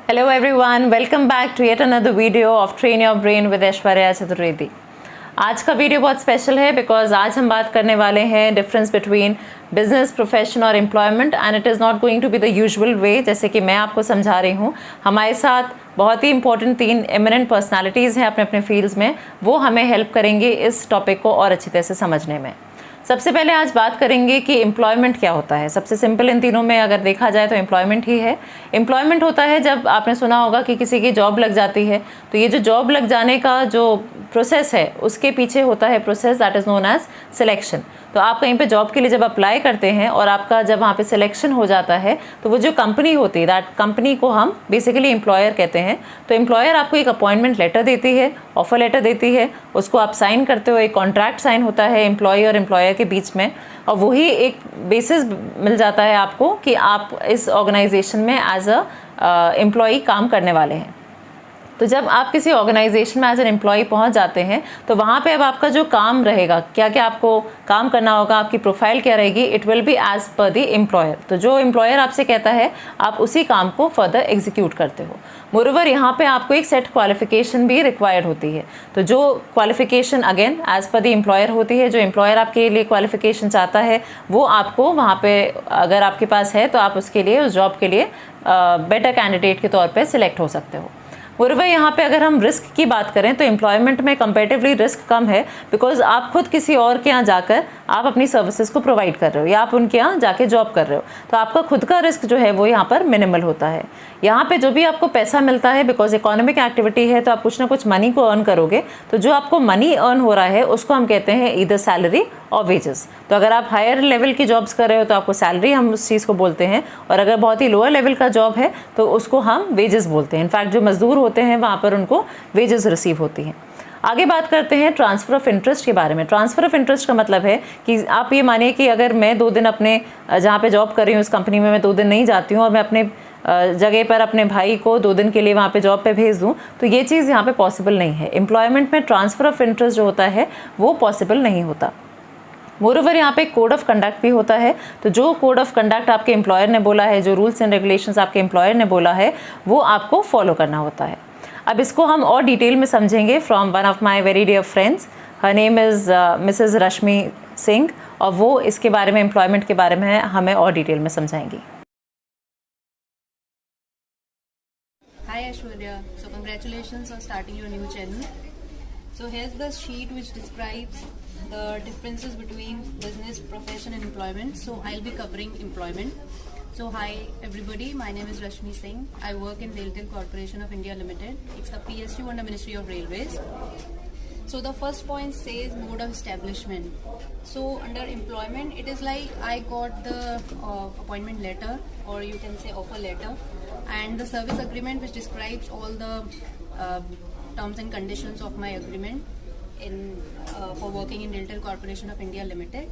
Hello everyone, welcome back to yet another video of Train Your Brain with Aishwarya Chaturvedi. आज का video बहुत special है because आज हम बात करने वाले हैं डिफरेंस बिटवीन बिजनेस, प्रोफेशन और employment and it is not going to be the usual way जैसे कि मैं आपको समझा रही हूँ। हमारे साथ बहुत ही इंपॉर्टेंट 3 एमिनेंट पर्सनालिटीज़ हैं अपने अपने फील्ड्स में, वो हमें हेल्प करेंगे इस टॉपिक को और अच्छी तरह से समझने में। सबसे पहले आज बात करेंगे कि एम्प्लॉयमेंट क्या होता है। सबसे सिंपल इन तीनों में अगर देखा जाए तो एम्प्लॉयमेंट ही है। एम्प्लॉयमेंट होता है जब आपने सुना होगा कि किसी की जॉब लग जाती है, तो ये जो जॉब लग जाने का जो प्रोसेस है उसके पीछे होता है process that is known as selection. तो आप कहीं पे जॉब के लिए जब अप्लाई करते हैं और आपका जब वहाँ पे सिलेक्शन हो जाता है तो वो जो कंपनी होती है दैट कंपनी को हम बेसिकली एम्प्लॉयर कहते हैं। तो एम्प्लॉयर आपको एक अपॉइंटमेंट लेटर देती है, ऑफर लेटर देती है, उसको आप साइन करते हो, एक कॉन्ट्रैक्ट साइन होता है एम्प्लॉय और एम्प्लॉयर के बीच में, और वही एक बेसिस मिल जाता है आपको कि आप इस ऑर्गेनाइजेशन में एज अ एम्प्लॉय काम करने वाले हैं। तो जब आप किसी ऑर्गेनाइजेशन में एज एन एम्प्लॉय पहुंच जाते हैं तो वहाँ पे अब आपका जो काम रहेगा, क्या क्या आपको काम करना होगा, आपकी प्रोफाइल क्या रहेगी, it will be as per the employer. तो जो एम्प्लॉयर आपसे कहता है आप उसी काम को फर्दर एग्जीक्यूट करते हो। मोरओवर यहाँ पे आपको एक सेट क्वालिफिकेशन भी रिक्वायर्ड होती है। तो जो qualification again as per the employer होती है, जो एम्प्लॉयर आपके लिए क्वालिफिकेशन चाहता है वो आपको वहाँ पे अगर आपके पास है तो आप उसके लिए, उस जॉब के लिए बेटर कैंडिडेट के तौर पर सिलेक्ट हो सकते हो। मोरओवर यहाँ पे अगर हम रिस्क की बात करें तो एम्प्लॉयमेंट में कंपैरेटिवली रिस्क कम है बिकॉज आप खुद किसी और के यहाँ जाकर आप अपनी सर्विसेज को प्रोवाइड कर रहे हो या आप उनके यहाँ जाके जॉब कर रहे हो, तो आपका खुद का रिस्क जो है वो यहाँ पर मिनिमल होता है। यहाँ पे जो भी आपको पैसा मिलता है बिकॉज इकोनॉमिक एक्टिविटी है तो आप कुछ ना कुछ मनी को अर्न करोगे, तो जो आपको मनी अर्न हो रहा है उसको हम कहते हैं ईदर सैलरी और वेजेस। तो अगर आप हायर लेवल की जॉब्स कर रहे हो तो आपको सैलरी हम उस चीज़ को बोलते हैं, और अगर बहुत ही लोअर लेवल का जॉब है तो उसको हम वेजेस बोलते हैं। इनफैक्ट जो मजदूर होते हैं वहाँ पर उनको वेजेस रिसीव होती हैं। आगे बात करते हैं ट्रांसफ़र ऑफ इंटरेस्ट के बारे में। ट्रांसफ़र ऑफ इंटरेस्ट का मतलब है कि आप ये मानिए कि अगर मैं 2 दिन अपने जहाँ पे जॉब कर रही हूँ उस कंपनी में मैं 2 दिन नहीं जाती हूँ और मैं अपने जगह पर अपने भाई को 2 दिन के लिए वहाँ पे जॉब पे भेज दूँ, तो ये चीज़ यहाँ पे पॉसिबल नहीं है। एम्प्लॉयमेंट में ट्रांसफ़र ऑफ इंटरेस्ट जो होता है वो पॉसिबल नहीं होता। मोरओवर यहाँ पे कोड ऑफ कंडक्ट भी होता है। तो जो कोड ऑफ कंडक्ट आपके एम्प्लॉयर ने बोला है, जो रूल्स एंड रेगुलेशंस आपके एम्प्लॉयर ने बोला है, वो आपको फॉलो करना होता है। अब इसको हम और डिटेल में समझेंगे from one of my very dear friends. Her name is Mrs Rashmi Singh, और वो इसके बारे में, एम्प्लॉयमेंट के बारे में हमें और डिटेल में समझाएंगी। Hi Aishwarya, so congratulations on starting your new channel. So here's the sheet which describes the differences between business, profession and employment. So I'll be covering employment. So hi everybody, my name is Rashmi Singh. I work in RailTel Corporation of India Limited. It's a PSU under Ministry of Railways. So the first point says mode of establishment. So under employment, it is like I got the appointment letter, or you can say offer letter, and the service agreement which describes all the terms and conditions of my agreement in for working in RailTel Corporation of India Limited.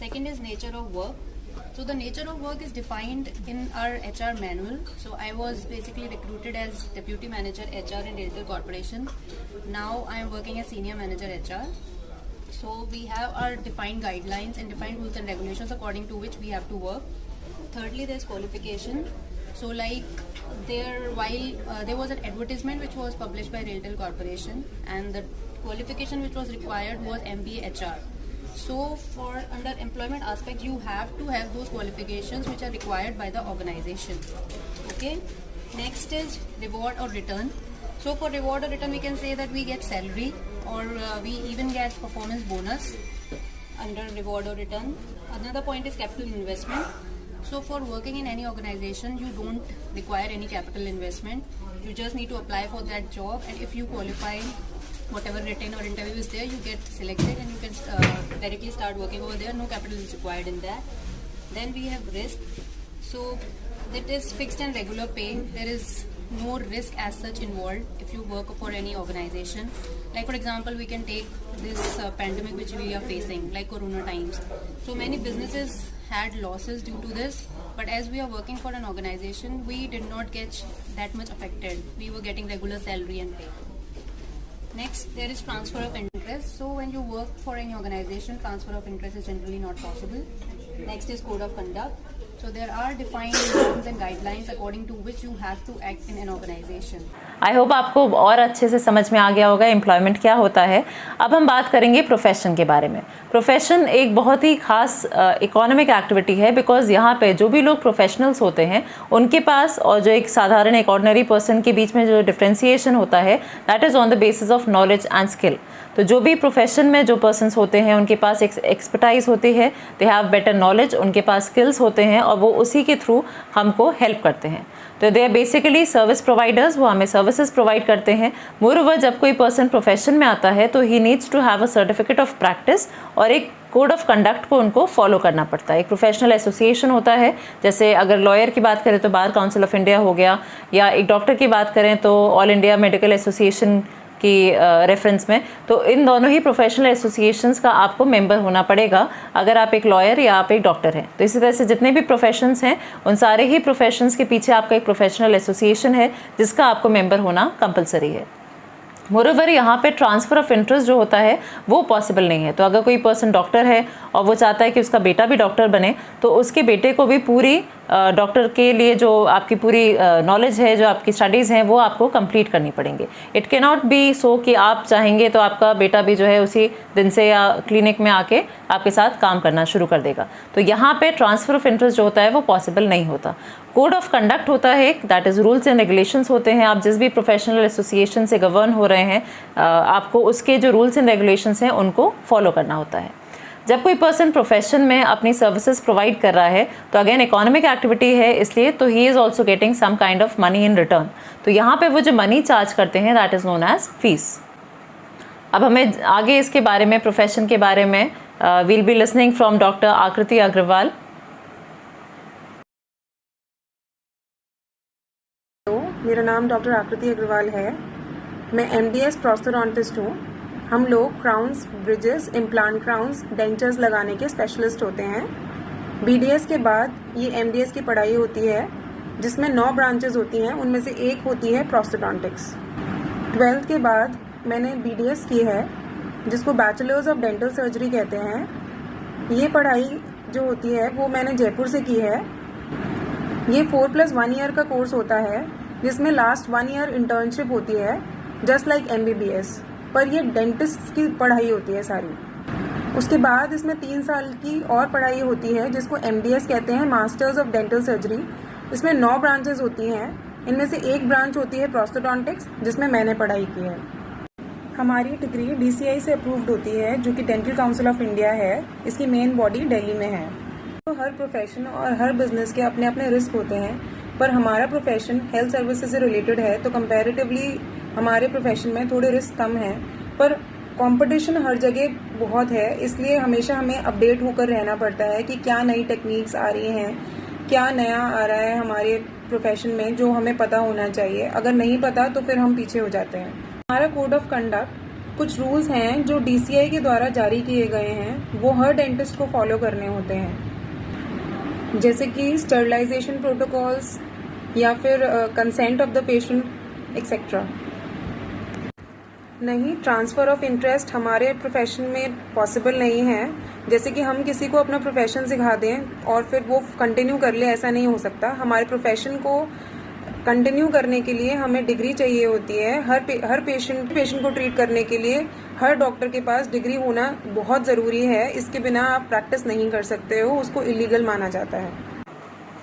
Second is nature of work. So the nature of work is defined in our HR manual. So I was basically recruited as Deputy Manager HR in RailTel Corporation. Now I am working as Senior Manager HR. So we have our defined guidelines and defined rules and regulations according to which we have to work. Thirdly, there's qualification. So like there was an advertisement which was published by RailTel Corporation, and the qualification which was required was MBA HR. So for under employment aspect, you have to have those qualifications which are required by the organization. Okay. Next is reward or return. So for reward or return, we can say that we get salary, or we even get performance bonus under reward or return. Another point is capital investment. So for working in any organization, you don't require any capital investment. You just need to apply for that job, and if you qualify, whatever written or interview is there, you get selected and you can directly start working over there. No capital is required in that. Then we have risk. So that is fixed and regular pay. There is no risk as such involved if you work for any organization. Like for example, we can take this pandemic which we are facing, like Corona times. So many businesses had losses due to this, but as we are working for an organization, we did not get that much affected. We were getting regular salary and pay. Next, there is transfer of interest. So when you work for any organization, transfer of interest is generally not possible. Next is code of conduct. So there are defined norms and guidelines according to which you have to act in an organization. I hope आपको और अच्छे से समझ में आ गया होगा employment क्या होता है। अब हम बात करेंगे प्रोफेशन के बारे में। प्रोफेशन एक बहुत ही खास इकोनॉमिक एक्टिविटी है, बिकॉज यहाँ पे जो भी लोग प्रोफेशनल्स होते हैं उनके पास और जो एक साधारण एक ऑर्डिनरी पर्सन के बीच में जो डिफ्रेंसिएशन होता है that is on the basis of knowledge and skill. तो जो भी प्रोफेशन में जो पर्सन्स होते हैं उनके पास एक एक्सपर्टाइज होती है, दे हैव बेटर नॉलेज, उनके पास स्किल्स होते हैं और वो उसी के थ्रू हमको हेल्प करते हैं। तो they are basically service providers, वो हमें सर्विसेज प्रोवाइड करते हैं। मोरओवर जब कोई पर्सन प्रोफेशन में आता है तो he needs to have a certificate of practice और एक कोड ऑफ कंडक्ट को उनको फॉलो करना पड़ता है। एक प्रोफेशनल एसोसिएशन होता है, जैसे अगर लॉयर की बात करें तो बार काउंसिल ऑफ इंडिया हो गया, या एक डॉक्टर की बात करें तो ऑल इंडिया मेडिकल एसोसिएशन की रेफरेंस में। तो इन दोनों ही प्रोफेशनल एसोसिएशंस का आपको मेंबर होना पड़ेगा अगर आप एक लॉयर या आप एक डॉक्टर हैं। तो इसी तरह से जितने भी प्रोफेशंस हैं उन सारे ही प्रोफेशंस के पीछे आपका एक प्रोफेशनल एसोसिएशन है जिसका आपको मेंबर होना कंपलसरी है। मोरओवर यहाँ पे ट्रांसफ़र ऑफ इंटरेस्ट जो होता है वो पॉसिबल नहीं है। तो अगर कोई पर्सन डॉक्टर है और वो चाहता है कि उसका बेटा भी डॉक्टर बने, तो उसके बेटे को भी पूरी डॉक्टर के लिए जो आपकी पूरी नॉलेज है, जो आपकी स्टडीज़ हैं, वो आपको कंप्लीट करनी पड़ेंगी। इट कैन नॉट बी सो कि आप चाहेंगे तो आपका बेटा भी जो है उसी दिन से या क्लिनिक में आके आपके साथ काम करना शुरू कर देगा। तो यहाँ पे ट्रांसफ़र ऑफ इंटरेस्ट जो होता है वो पॉसिबल नहीं होता। कोड ऑफ कंडक्ट होता है, that is rules and regulations होते हैं। आप जिस भी प्रोफेशनल एसोसिएशन से गवर्न हो रहे हैं आपको उसके जो रूल्स एंड रेगुलेशंस हैं उनको फॉलो करना होता है। जब कोई पर्सन प्रोफेशन में अपनी सर्विसेज प्रोवाइड कर रहा है तो अगेन इकोनॉमिक एक्टिविटी है, इसलिए तो he is also getting some kind of money in return. तो यहाँ पे वो जो मनी चार्ज करते हैं that is known as fees. अब हमें आगे इसके बारे में, प्रोफेशन के बारे में we'll be listening from doctor Aakriti Agarwal. मेरा नाम डॉक्टर आकृति अग्रवाल है। मैं MDS प्रोस्थोडोंटिस्ट हूँ। हम लोग crowns, bridges, implant crowns, dentures लगाने के स्पेशलिस्ट होते हैं। BDS के बाद ये MDS की पढ़ाई होती है जिसमें 9 ब्रांचेस होती हैं, उनमें से एक होती है प्रोस्थोडोंटिक्स। 12th के बाद मैंने BDS की है जिसको बैचलर्स ऑफ डेंटल सर्जरी कहते हैं। ये पढ़ाई जो होती है वो मैंने जयपुर से की है। ये 4+1 ईयर का कोर्स होता है जिसमें लास्ट 1 ईयर इंटर्नशिप होती है, जस्ट लाइक MBBS, पर ये डेंटिस्ट की पढ़ाई होती है सारी। उसके बाद इसमें 3 साल की और पढ़ाई होती है जिसको MDS कहते हैं, मास्टर्स ऑफ डेंटल सर्जरी। इसमें 9 ब्रांचेस होती हैं, इनमें से एक ब्रांच होती है प्रोस्थोडोंटिक्स जिसमें मैंने पढ़ाई की है। हमारी डिग्री DCI से अप्रूव्ड होती है जो कि डेंटल काउंसिल ऑफ इंडिया है। इसकी मेन बॉडी दिल्ली में है। तो हर प्रोफेशन और हर बिजनेस के अपने अपने रिस्क होते हैं, पर हमारा प्रोफेशन हेल्थ सर्विसेज से रिलेटेड है तो कंपैरेटिवली हमारे प्रोफेशन में थोड़े रिस्क कम हैं, पर कंपटीशन हर जगह बहुत है, इसलिए हमेशा हमें अपडेट होकर रहना पड़ता है कि क्या नई टेक्निक्स आ रही हैं, क्या नया आ रहा है हमारे प्रोफेशन में जो हमें पता होना चाहिए। अगर नहीं पता तो फिर हम पीछे हो जाते हैं। हमारा कोड ऑफ कंडक्ट कुछ रूल्स हैं जो DCI के द्वारा जारी किए गए हैं, वो हर डेंटिस्ट को फॉलो करने होते हैं, जैसे कि स्टरलाइजेशन प्रोटोकॉल्स या फिर consent of the patient etcetera. नहीं, ट्रांसफ़र ऑफ इंटरेस्ट हमारे प्रोफेशन में पॉसिबल नहीं है। जैसे कि हम किसी को अपना प्रोफेशन सिखा दें और फिर वो कंटिन्यू कर ले, ऐसा नहीं हो सकता। हमारे प्रोफेशन को कंटिन्यू करने के लिए हमें डिग्री चाहिए होती है। हर पेशेंट को ट्रीट करने के लिए हर डॉक्टर के पास डिग्री होना बहुत ज़रूरी है। इसके बिना आप प्रैक्टिस नहीं कर सकते हो, उसको इलीगल माना जाता है।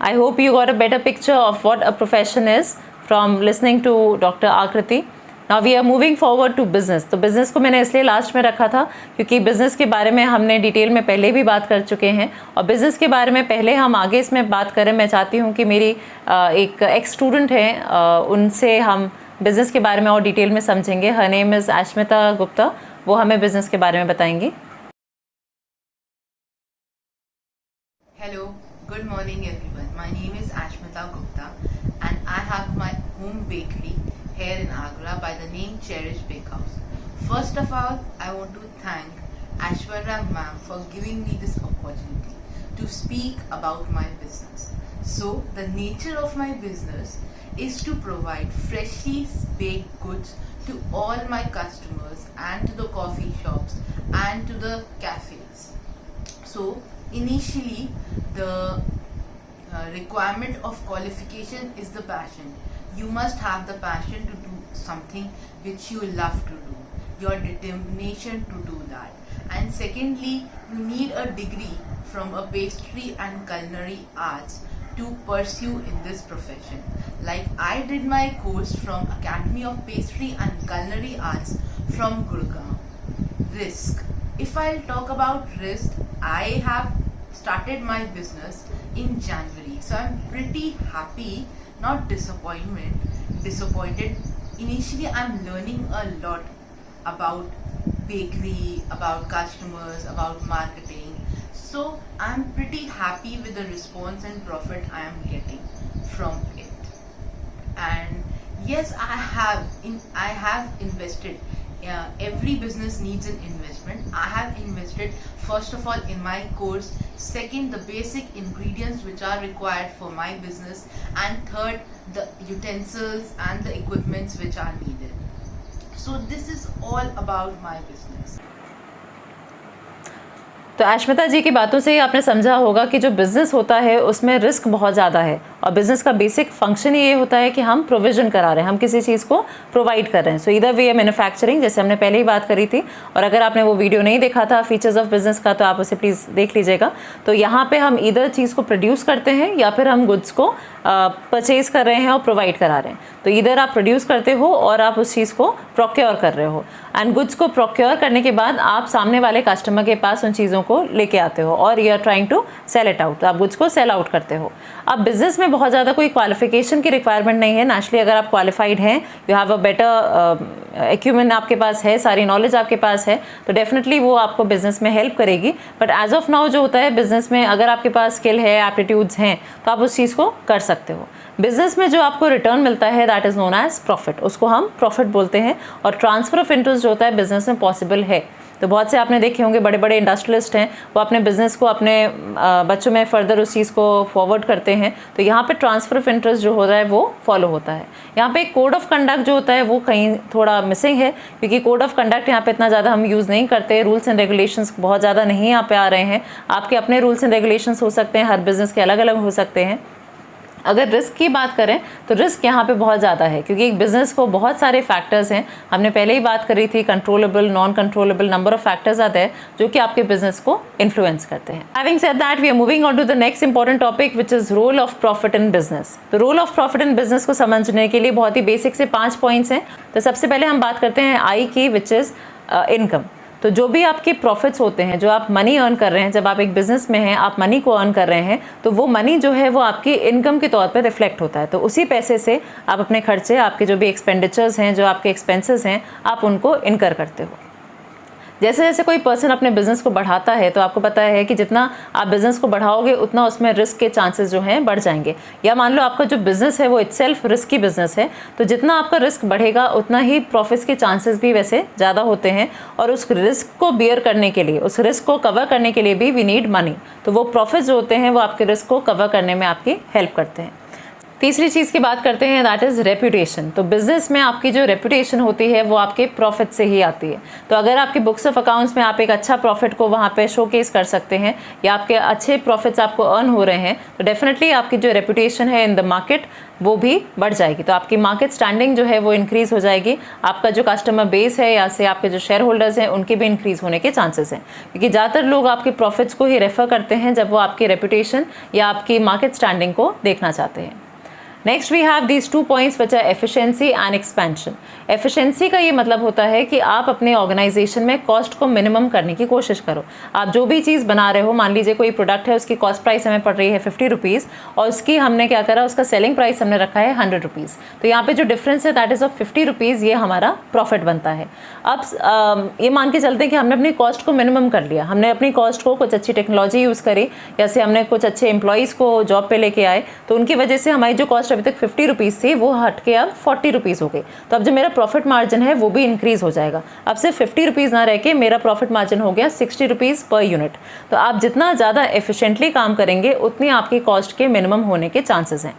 I hope you got a better picture of what a profession is from listening to Dr. Akriti. Now we are moving forward to business. तो business को मैंने इसलिए लास्ट में रखा था क्योंकि business के बारे में हमने डिटेल में पहले भी बात कर चुके हैं, और business के बारे में पहले हम आगे इसमें बात करें। मैं चाहती हूँ कि मेरी एक एक्स स्टूडेंट हैं, उनसे हम business के बारे में और डिटेल में समझेंगे। Her name is Ashmita Gupta. वो हमें business के बारे में बताएंगी। Hello, good morning everyone. My name is Ashmita Gupta and I have my home bakery here in Agra by the name Cherish Bakehouse. First of all, I want to thank Aishwarya ma'am for giving me this opportunity to speak about my business. So, the nature of my business is to provide freshly baked goods to all my customers and to the coffee shops and to the cafes. So, initially the requirement of qualification is the passion. You must have the passion to do something which you love to do, your determination to do that. And secondly, you need a degree from a pastry and culinary arts to pursue in this profession. Like I did my course from Academy of Pastry and Culinary Arts from Gurgaon. Risk. If I'll talk about risk, I have started my business in January, so I'm pretty happy, not disappointed. Initially I'm learning a lot about bakery, about customers, about marketing. So I'm pretty happy with the response and profit I am getting from it. And yes, I have invested. Every business needs an investment. I have invested first of all in my course, second the basic ingredients which are required for my business, and third the utensils and the equipments which are needed. So this is all about my business. तो अश्मिता जी की बातों से ही आपने समझा होगा कि जो business होता है उसमें रिस्क बहुत ज़्यादा है, और बिज़नेस का बेसिक फंक्शन ये होता है कि हम प्रोविज़न करा रहे हैं, हम किसी चीज़ को प्रोवाइड कर रहे हैं. सो इधर वे मैन्युफैक्चरिंग, जैसे हमने पहले ही बात करी थी, और अगर आपने वो वीडियो नहीं देखा था फीचर्स ऑफ बिज़नेस का तो आप उसे प्लीज़ देख लीजिएगा. तो यहाँ पे हम इधर चीज़ को प्रोड्यूस करते हैं या फिर हम गुड्स को परचेज़ कर रहे हैं और प्रोवाइड करा रहे हैं. तो इधर आप प्रोड्यूस करते हो और आप उस चीज़ को प्रोक्योर कर रहे हो, एंड गुड्स को प्रोक्योर करने के बाद आप सामने वाले कस्टमर के पास उन चीज़ों को लेके आते हो और you are trying to sell it out. तो आप गुड्स को सेल आउट करते हो. अब बिज़नेस में बहुत ज़्यादा कोई क्वालिफिकेशन की रिक्वायरमेंट नहीं है. नेचुरली अगर आप क्वालिफाइड हैं, you have a better acumen आपके पास है, सारी नॉलेज आपके पास है, तो डेफिनेटली वो आपको बिज़नेस में हेल्प करेगी. बट एज ऑफ नाउ जो होता है बिज़नेस में, अगर आपके पास स्किल है, एप्टीट्यूड्स हैं, तो आप उस चीज़ को कर सकते हो. बिज़नेस में जो आपको रिटर्न मिलता है that is known as profit, उसको हम प्रॉफिट बोलते हैं. और ट्रांसफ़र ऑफ इंटरेस्ट जो होता है बिज़नेस में पॉसिबल है. तो बहुत से आपने देखे होंगे बड़े बड़े इंडस्ट्रियलिस्ट हैं, वो अपने बिज़नेस को अपने बच्चों में फर्दर उस चीज़ को फॉरवर्ड करते हैं. तो यहाँ पे ट्रांसफ़र ऑफ इंटरेस्ट जो हो रहा है वो फॉलो होता है. यहाँ पे कोड ऑफ कंडक्ट जो होता है वो कहीं थोड़ा मिसिंग है, क्योंकि कोड ऑफ कंडक्ट यहाँ पे इतना ज़्यादा हम यूज़ नहीं करते. रूल्स एंड रेगुलेशंस बहुत ज़्यादा नहीं यहाँ पे आ रहे हैं. आपके अपने रूल्स एंड रेगुलेशंस हो सकते हैं, हर बिज़नेस के अलग अलग हो सकते हैं. अगर रिस्क की बात करें तो रिस्क यहाँ पे बहुत ज़्यादा है, क्योंकि एक बिज़नेस को बहुत सारे फैक्टर्स हैं. हमने पहले ही बात करी थी, controllable, non controllable, number of factors आते हैं जो कि आपके बिज़नेस को इन्फ्लुएंस करते हैं. Having said that, we are moving on to the next important topic which is role of profit in business. तो role of profit in business को समझने के लिए बहुत ही बेसिक से 5 पॉइंट्स हैं. तो सबसे पहले हम बात करते हैं आई की, विच इज़ इनकम. तो जो भी आपके प्रॉफिट्स होते हैं, जो आप मनी अर्न कर रहे हैं, जब आप एक बिज़नेस में हैं, आप मनी को अर्न कर रहे हैं, तो वो मनी जो है वो आपकी इनकम के तौर पे रिफ्लेक्ट होता है. तो उसी पैसे से आप अपने खर्चे, आपके जो भी एक्सपेंडिचर्स हैं, जो आपके एक्सपेंसेस हैं, आप उनको इनकर करते हो. जैसे जैसे कोई पर्सन अपने बिज़नेस को बढ़ाता है, तो आपको पता है कि जितना आप बिज़नेस को बढ़ाओगे उतना उसमें रिस्क के चांसेस जो हैं बढ़ जाएंगे. या मान लो आपका जो बिज़नेस है वो इटसेल्फ रिस्की बिज़नेस है, तो जितना आपका रिस्क बढ़ेगा उतना ही प्रॉफिट्स के चांसेस भी वैसे ज़्यादा होते हैं. और उस रिस्क को बियर करने के लिए, उस रिस्क को कवर करने के लिए भी वी नीड मनी. तो वो प्रॉफिट्स जो होते हैं वो आपके रिस्क को कवर करने में आपकी हेल्प करते हैं. तीसरी चीज़ की बात करते हैं, दैट इज़ रेपुटेशन. तो बिज़नेस में आपकी जो रेपुटेशन होती है वो आपके प्रॉफिट से ही आती है. तो अगर आपके बुक्स ऑफ अकाउंट्स में आप एक अच्छा प्रॉफिट को वहाँ पे शोकेस कर सकते हैं, या आपके अच्छे प्रॉफिट्स आपको अर्न हो रहे हैं, तो डेफिनेटली आपकी जो रेपुटेशन है इन द मार्केट वो भी बढ़ जाएगी. तो आपकी मार्केट स्टैंडिंग जो है वो इंक्रीज़ हो जाएगी. आपका जो कस्टमर बेस है या से आपके जो शेयर होल्डर्स हैं उनके भी इंक्रीज़ होने के चांसेस हैं, क्योंकि ज़्यादातर लोग आपके प्रॉफिट्स को ही रेफ़र करते हैं जब वो आपकी रेपुटेशन या आपकी मार्केट स्टैंडिंग को देखना चाहते हैं. Next we have these 2 points which are efficiency and expansion. Efficiency का ये मतलब होता है कि आप अपने ऑर्गेनाइजेशन में कॉस्ट को मिनिमम करने की कोशिश करो. आप जो भी चीज़ बना रहे हो, मान लीजिए कोई प्रोडक्ट है, उसकी कॉस्ट प्राइस हमें पड़ रही है 50 रुपीज़, और उसकी हमने क्या करा, उसका सेलिंग प्राइस हमने रखा है 100 रुपीज़. तो यहाँ पे जो डिफरेंस है दैट इज़ ऑफ 50 रुपीज़, ये हमारा प्रॉफिट बनता है. अब ये मान के चलते हैं कि हमने अपनी कॉस्ट को मिनिमम कर लिया. हमने अपनी कॉस्ट को कुछ अच्छी टेक्नोलॉजी यूज़ करी, जैसे हमने कुछ अच्छे एम्प्लॉयज़ को जॉब पे लेके आए, तो उनकी वजह से हमारी जो कॉस्ट अभी तक 50 रुपीज़ थी वो हट के अब 40 रुपीज़ हो गई. तो अब जो मेरा प्रॉफिट मार्जिन है वो भी इंक्रीज़ हो जाएगा. अब सिर्फ 50 रुपीज़ ना रह के मेरा प्रॉफिट मार्जिन हो गया 60 रुपीज़ पर यूनिट. तो आप जितना ज़्यादा एफिशिएंटली काम करेंगे उतनी आपकी कॉस्ट के मिनिमम होने के चांसेस हैं,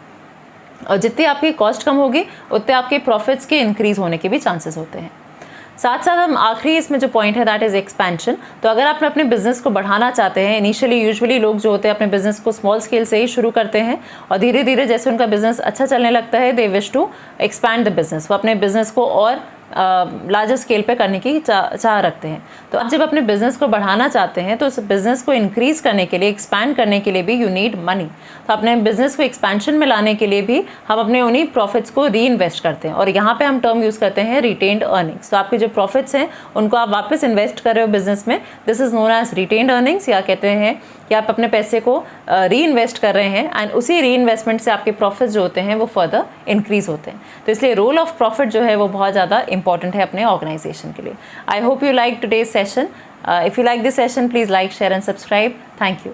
और जितनी आपकी कॉस्ट कम होगी उतने आपके प्रॉफिट्स के इंक्रीज़ होने के भी चांसेस होते हैं. साथ साथ हम आखिरी इसमें जो पॉइंट है दैट इज़ एक्सपेंशन। तो अगर आप अपने बिजनेस को बढ़ाना चाहते हैं, इनिशियली यूजुअली लोग जो होते हैं अपने बिजनेस को स्मॉल स्केल से ही शुरू करते हैं और धीरे धीरे जैसे उनका बिजनेस अच्छा चलने लगता है they wish to expand the business, वो अपने बिजनेस को और लार्जर स्केल पे करने की चाह रखते हैं। तो आप जब अपने बिजनेस को बढ़ाना चाहते हैं तो उस बिजनेस को इंक्रीज करने के लिए, एक्सपैंड करने के लिए भी यू नीड मनी। तो अपने बिजनेस को एक्सपेंशन में लाने के लिए भी हम अपने उन्हीं प्रॉफिट्स को री इन्वेस्ट करते हैं और यहाँ पे हम टर्म यूज़ करते हैं रिटेन्ड अर्निंग्स। तो आपके जो प्रॉफिट्स हैं उनको आप वापस इन्वेस्ट कर रहे हो बिजनेस में, this is known as retained earnings, या कहते हैं कि आप अपने पैसे को री इन्वेस्ट कर रहे हैं एंड उसी री इन्वेस्टमेंट से आपके प्रॉफिट्स जो होते हैं वो फर्दर इंक्रीज होते हैं। तो इसलिए रोल ऑफ प्रॉफिट जो है वो बहुत ज़्यादा इंपॉर्टेंट है अपने ऑर्गेनाइजेशन के लिए। I hope you like today's session. If you like this session please like, share and subscribe. Thank you.